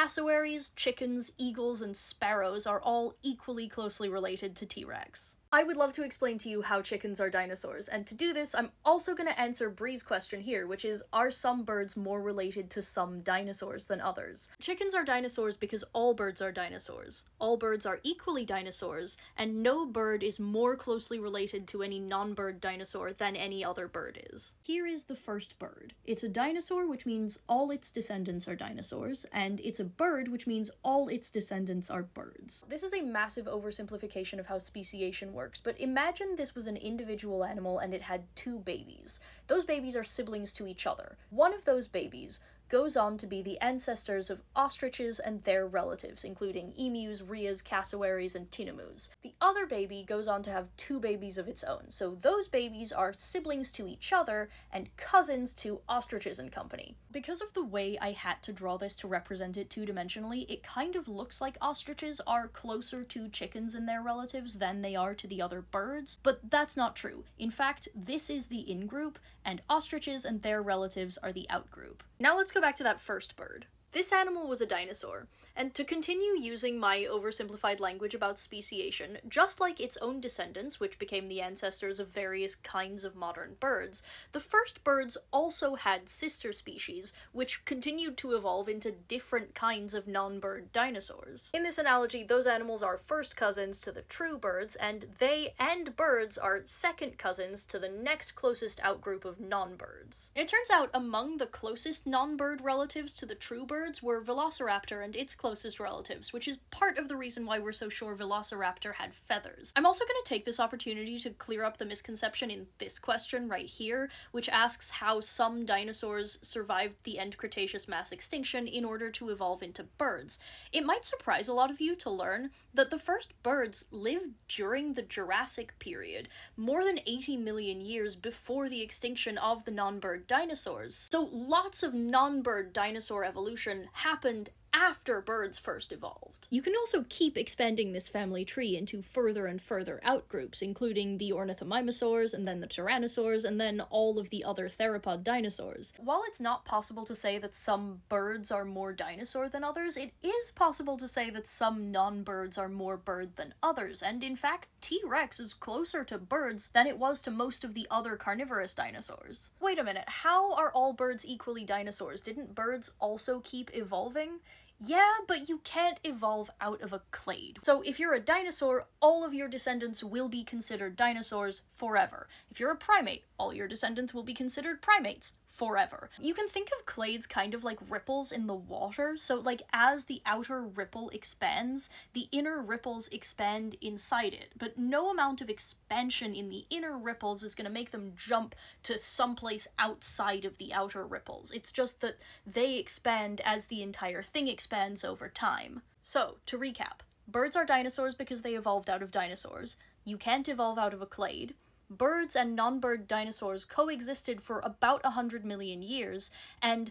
Cassowaries, chickens, eagles, and sparrows are all equally closely related to T-Rex. I would love to explain to you how chickens are dinosaurs, and to do this, I'm also going to answer Bree's question here, which is, are some birds more related to some dinosaurs than others? Chickens are dinosaurs because all birds are dinosaurs. All birds are equally dinosaurs, and no bird is more closely related to any non-bird dinosaur than any other bird is. Here is the first bird. It's a dinosaur, which means all its descendants are dinosaurs, and it's a bird, which means all its descendants are birds. This is a massive oversimplification of how speciation works, but imagine this was an individual animal and it had two babies. Those babies are siblings to each other. One of those babies goes on to be the ancestors of ostriches and their relatives, including emus, rheas, cassowaries, and tinamous. The other baby goes on to have two babies of its own, so those babies are siblings to each other and cousins to ostriches and company. Because of the way I had to draw this to represent it two-dimensionally, it kind of looks like ostriches are closer to chickens and their relatives than they are to the other birds, but that's not true. In fact, this is the in-group, and ostriches and their relatives are the out-group. Now let's go back to that first bird. This animal was a dinosaur, and to continue using my oversimplified language about speciation, just like its own descendants, which became the ancestors of various kinds of modern birds, the first birds also had sister species, which continued to evolve into different kinds of non-bird dinosaurs. In this analogy, those animals are first cousins to the true birds, and they and birds are second cousins to the next closest outgroup of non-birds. It turns out among the closest non-bird relatives to the true birds were Velociraptor and its closest relatives, which is part of the reason why we're so sure Velociraptor had feathers. I'm also going to take this opportunity to clear up the misconception in this question right here, which asks how some dinosaurs survived the end Cretaceous mass extinction in order to evolve into birds. It might surprise a lot of you to learn that the first birds lived during the Jurassic period, more than 80 million years before the extinction of the non-bird dinosaurs. So lots of non-bird dinosaur evolution happened after birds first evolved. You can also keep expanding this family tree into further and further outgroups, including the ornithomimosaurs, and then the tyrannosaurs, and then all of the other theropod dinosaurs. While it's not possible to say that some birds are more dinosaur than others, it is possible to say that some non-birds are more bird than others, and in fact, T-Rex is closer to birds than it was to most of the other carnivorous dinosaurs. Wait a minute, how are all birds equally dinosaurs? Didn't birds also keep evolving? Yeah, but you can't evolve out of a clade. So if you're a dinosaur, all of your descendants will be considered dinosaurs forever. If you're a primate, all your descendants will be considered primates forever. You can think of clades kind of like ripples in the water, so like as the outer ripple expands, the inner ripples expand inside it, but no amount of expansion in the inner ripples is going to make them jump to someplace outside of the outer ripples. It's just that they expand as the entire thing expands over time. So, to recap, birds are dinosaurs because they evolved out of dinosaurs. You can't evolve out of a clade. Birds and non-bird dinosaurs coexisted for about 100 million years, and